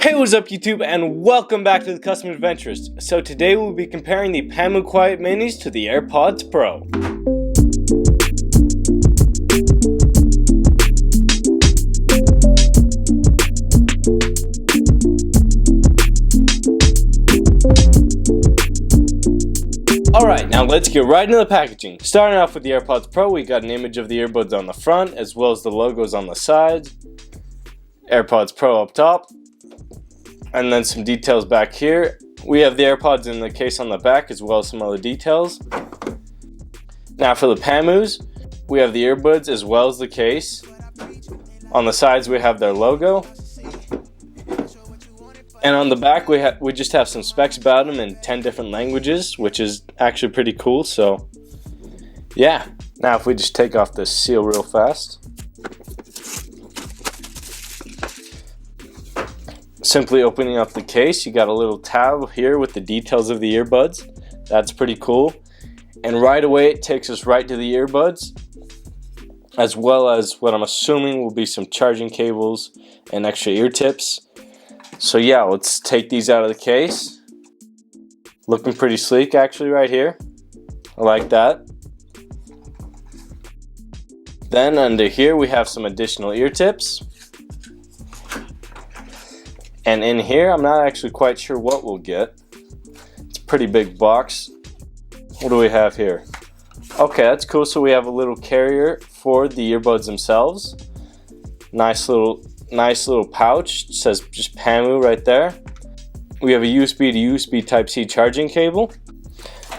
Hey, what's up YouTube, and welcome back to the Custom Adventurist. So today we'll be comparing the Pamu Quiet Minis to the Airpods Pro. Alright, now let's get right into the packaging. Starting off with the Airpods Pro, we got an image of the earbuds on the front, as well as the logos on the sides. Airpods Pro up top. And then some details back here. We have the AirPods in the case on the back, as well as some other details. Now for the Pamus, we have the earbuds as well as the case. On the sides we have their logo. And on the back we just have some specs about them in 10 different languages, which is actually pretty cool. So yeah, now if we just take off this seal real fast. Simply opening up the case, you got a little tab here with the details of the earbuds. That's pretty cool. And right away it takes us right to the earbuds, as well as what I'm assuming will be some charging cables and extra ear tips. So yeah, let's take these out of the case. Looking pretty sleek actually right here. I like that. Then under here we have some additional ear tips. And in here, I'm not actually quite sure what we'll get. It's a pretty big box. What do we have here? Okay, that's cool. So we have a little carrier for the earbuds themselves. Nice little pouch. It says just Pamu right there. We have a USB to USB Type-C charging cable.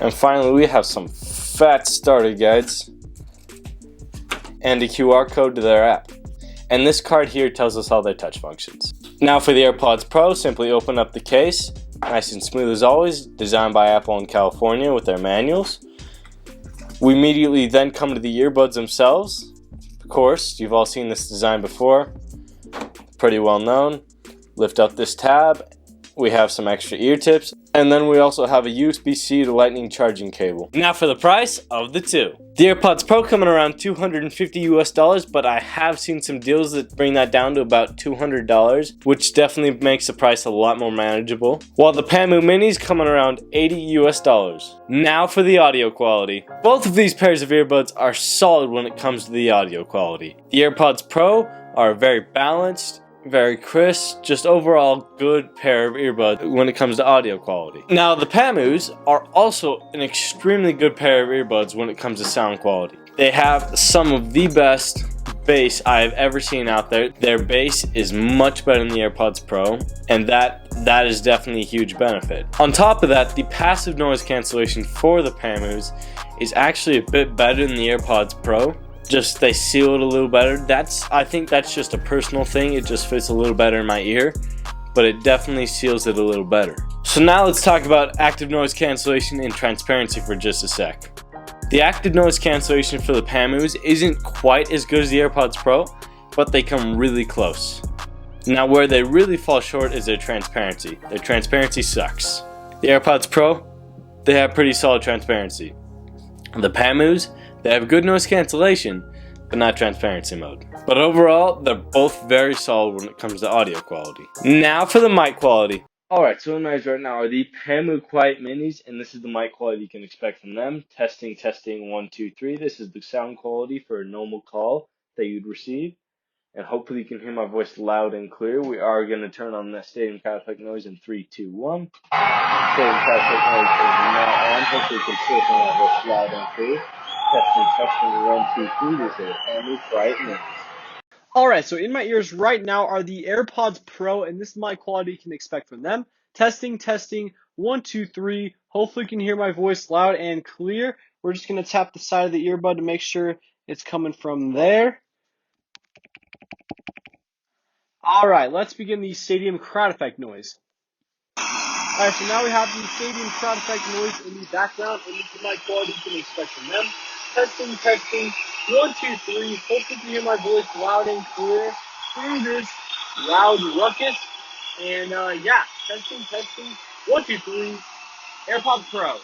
And finally, we have some fat starter guides and a QR code to their app. And this card here tells us all their touch functions. Now for the AirPods Pro, simply open up the case. Nice and smooth as always, designed by Apple in California with their manuals. We immediately then come to the earbuds themselves. Of course, you've all seen this design before. Pretty well known. Lift up this tab. We have some extra ear tips. And then we also have a USB-C to Lightning charging cable. Now for the price of the two. The AirPods Pro coming around $250 US, but I have seen some deals that bring that down to about $200, which definitely makes the price a lot more manageable. While the Pamu Minis coming around $80 US. Now for the audio quality. Both of these pairs of earbuds are solid when it comes to the audio quality. The AirPods Pro are very balanced, very crisp, just overall good pair of earbuds when it comes to audio quality. Now the Pamus are also an extremely good pair of earbuds when it comes to sound quality. They have some of the best bass I've ever seen out there. Their bass is much better than the AirPods Pro, and that is definitely a huge benefit. On top of that, the passive noise cancellation for the Pamus is actually a bit better than the AirPods Pro. Just they seal it a little better. I think that's just a personal thing. It just fits a little better in my ear, but it definitely seals it a little better. So now let's talk about active noise cancellation and transparency for just a sec. The active noise cancellation for the Pamus isn't quite as good as the AirPods Pro, but they come really close. Now where they really fall short is their transparency. Their transparency sucks. The AirPods Pro, they have pretty solid transparency. The Pamus, they have good noise cancellation, but not transparency mode. But overall, they're both very solid when it comes to audio quality. Now for the mic quality. Alright, so in my eyes right now are the Pamu Quiet Minis, and this is the mic quality you can expect from them. Testing, 1, 2, 3. This is the sound quality for a normal call that you'd receive. And hopefully you can hear my voice loud and clear. We are going to turn on the stadium crowd effect noise in 3, 2, 1. Stadium crowd effect noise is now on. Hopefully you can still hear my voice loud and clear. Testing, 1, 2, 3. This is Pamu Quiet Minis. Alright, so in my ears right now are the AirPods Pro, and this is my quality you can expect from them. Testing, 1, 2, 3. Hopefully you can hear my voice loud and clear. We're just going to tap the side of the earbud to make sure it's coming from there. Alright, let's begin the stadium crowd effect noise. Alright, so now we have the stadium crowd effect noise in the background, and this is my quality you can expect from them. Testing, 1, 2, 3. Hopefully you can hear my voice loud and clear through this loud ruckus. And yeah, testing, 1, 2, 3. AirPods Pro.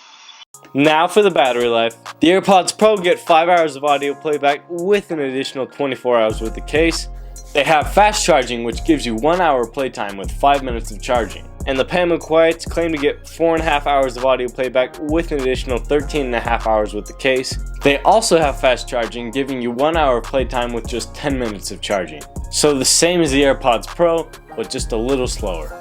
Now for the battery life. The AirPods Pro get 5 hours of audio playback with an additional 24 hours with the case. They have fast charging, which gives you 1 hour playtime with 5 minutes of charging. And the Pamu Quiets claim to get 4.5 hours of audio playback with an additional 13.5 hours with the case. They also have fast charging, giving you 1 hour of playtime with just 10 minutes of charging. So the same as the Airpods Pro, but just a little slower.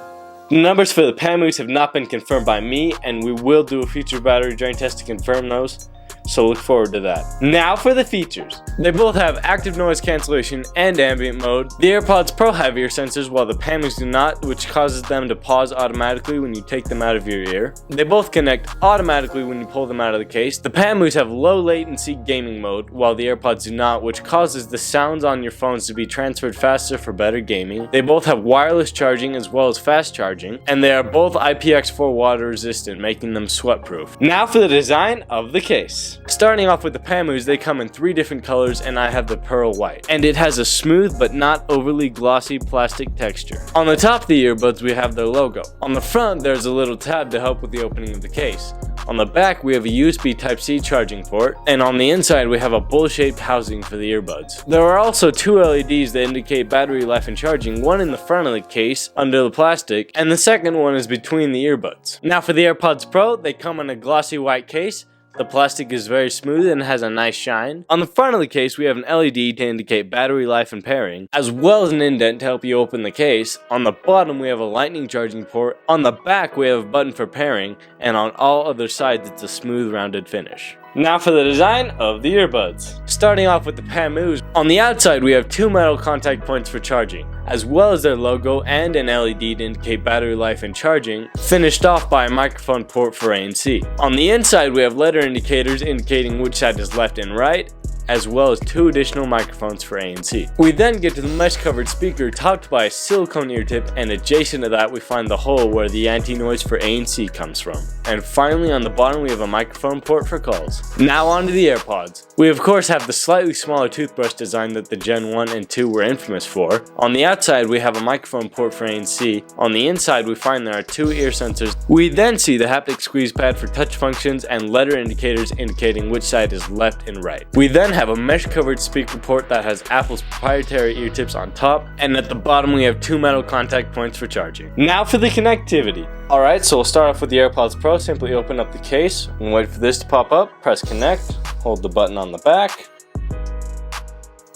The numbers for the Pamus have not been confirmed by me, and we will do a future battery drain test to confirm those. So look forward to that. Now for the features. They both have active noise cancellation and ambient mode. The AirPods Pro have ear sensors while the Pamus do not, which causes them to pause automatically when you take them out of your ear. They both connect automatically when you pull them out of the case. The Pamus have low latency gaming mode while the AirPods do not, which causes the sounds on your phones to be transferred faster for better gaming. They both have wireless charging as well as fast charging, and they are both IPX4 water resistant, making them sweat proof. Now for the design of the case. Starting off with the Pamus, they come in 3 different colors, and I have the pearl white. And it has a smooth but not overly glossy plastic texture. On the top of the earbuds, we have their logo. On the front, there's a little tab to help with the opening of the case. On the back, we have a USB Type-C charging port, and on the inside, we have a bowl-shaped housing for the earbuds. There are also 2 LEDs that indicate battery life and charging, one in the front of the case, under the plastic, and the second one is between the earbuds. Now for the AirPods Pro, they come in a glossy white case. The plastic is very smooth and has a nice shine. On the front of the case, we have an LED to indicate battery life and pairing, as well as an indent to help you open the case. On the bottom, we have a lightning charging port. On the back, we have a button for pairing, and on all other sides, it's a smooth, rounded finish. Now for the design of the earbuds. Starting off with the Pamus, on the outside we have 2 metal contact points for charging, as well as their logo and an LED to indicate battery life and charging, finished off by a microphone port for ANC. On the inside we have letter indicators indicating which side is left and right, as well as 2 additional microphones for ANC. We then get to the mesh covered speaker topped by a silicone ear tip, and adjacent to that we find the hole where the anti-noise for ANC comes from. And finally on the bottom we have a microphone port for calls. Now on to the AirPods. We of course have the slightly smaller toothbrush design that the Gen 1 and 2 were infamous for. On the outside we have a microphone port for ANC. On the inside we find there are 2 ear sensors. We then see the haptic squeeze pad for touch functions and letter indicators indicating which side is left and right. We then have a mesh covered speaker port that has Apple's proprietary ear tips on top, and at the bottom we have 2 metal contact points for charging. Now for the connectivity. Alright, so we'll start off with the AirPods Pro. Simply open up the case and wait for this to pop up, press connect, hold the button on the back,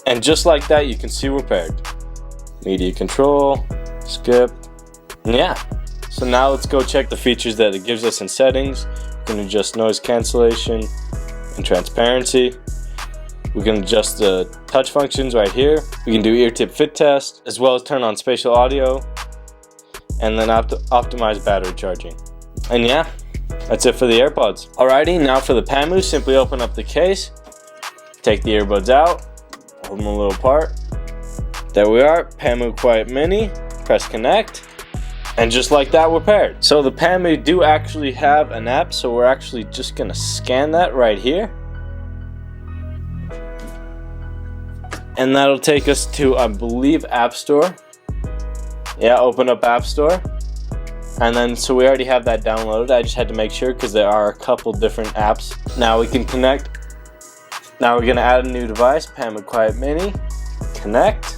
and just like that you can see we're paired. Media control, skip, and yeah. So now let's go check the features that it gives us in settings. We can adjust noise cancellation and transparency. We can adjust the touch functions right here. We can do ear tip fit test, as well as turn on spatial audio, and then optimize battery charging. And yeah, that's it for the AirPods. Alrighty, now for the Pamu, simply open up the case, take the earbuds out, hold them a little apart. There we are, Pamu Quiet Mini, press connect, and just like that we're paired. So the Pamu do actually have an app, so we're actually just gonna scan that right here. And that'll take us to, I believe, App Store. Yeah, open up App Store. And then, so we already have that downloaded. I just had to make sure because there are a couple different apps. Now we can connect. Now we're gonna add a new device, Pamu Quiet Mini. Connect.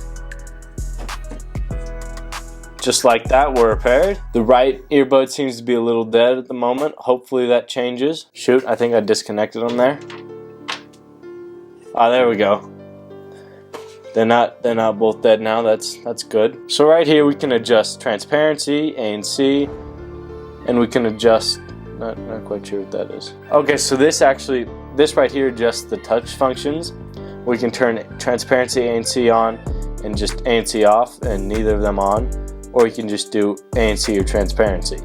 Just like that, we're paired. The right earbud seems to be a little dead at the moment. Hopefully that changes. Shoot, I think I disconnected them there. Ah, there we go. They're not both dead now. That's good. So right here we can adjust transparency, ANC, and we can adjust, not quite sure what that is. Okay, so this right here adjusts the touch functions. We can turn transparency, ANC on, and just ANC off, and neither of them on, or you can just do ANC or transparency.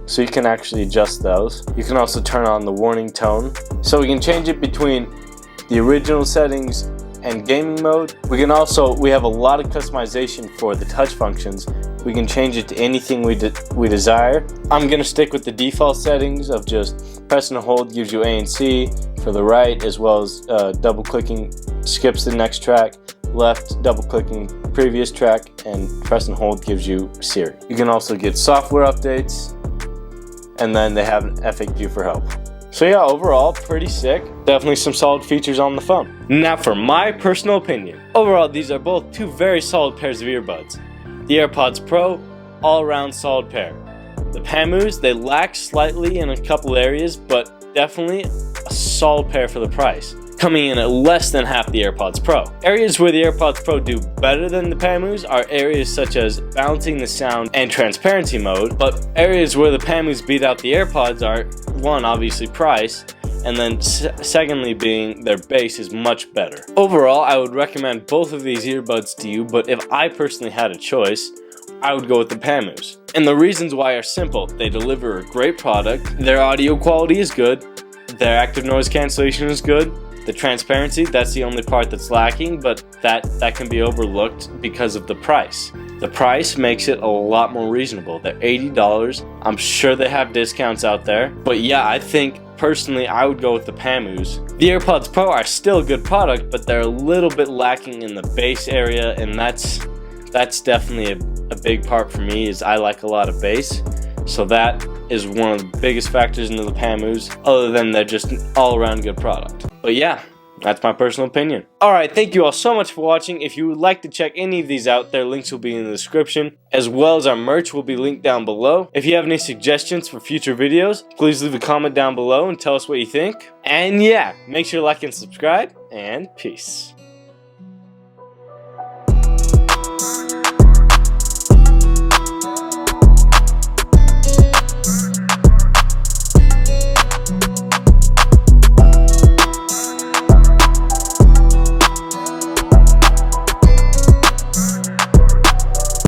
So you can actually adjust those. You can also turn on the warning tone. So we can change it between the original settings and gaming mode. We have a lot of customization for the touch functions. We can change it to anything we desire. I'm gonna stick with the default settings of just press and hold gives you ANC for the right, as well as double clicking skips the next track, left double clicking previous track, and press and hold gives you Siri. You can also get software updates, and then they have an FAQ for help. So yeah, overall, pretty sick. Definitely some solid features on the phone. Now for my personal opinion. Overall, these are both two very solid pairs of earbuds. The AirPods Pro, all around solid pair. The Pamus, they lack slightly in a couple areas, but definitely a solid pair for the price, coming in at less than half the AirPods Pro. Areas where the AirPods Pro do better than the Pamus are areas such as balancing the sound and transparency mode, but areas where the Pamus beat out the AirPods are, one, obviously price, and then secondly being their bass is much better. Overall, I would recommend both of these earbuds to you, but if I personally had a choice, I would go with the Pamus. And the reasons why are simple. They deliver a great product, their audio quality is good, their active noise cancellation is good, the transparency, that's the only part that's lacking, but that can be overlooked because of the price. The price makes it a lot more reasonable. They're $80. I'm sure they have discounts out there, but yeah, I think personally I would go with the Pamus. The AirPods Pro are still a good product, but they're a little bit lacking in the bass area, and that's definitely a big part for me, is I like a lot of bass. So that is one of the biggest factors into the Pamus, other than they're just an all-around good product. But yeah, that's my personal opinion. Alright, thank you all so much for watching. If you would like to check any of these out, their links will be in the description, as well as our merch will be linked down below. If you have any suggestions for future videos, please leave a comment down below and tell us what you think. And yeah, make sure to like and subscribe, and peace.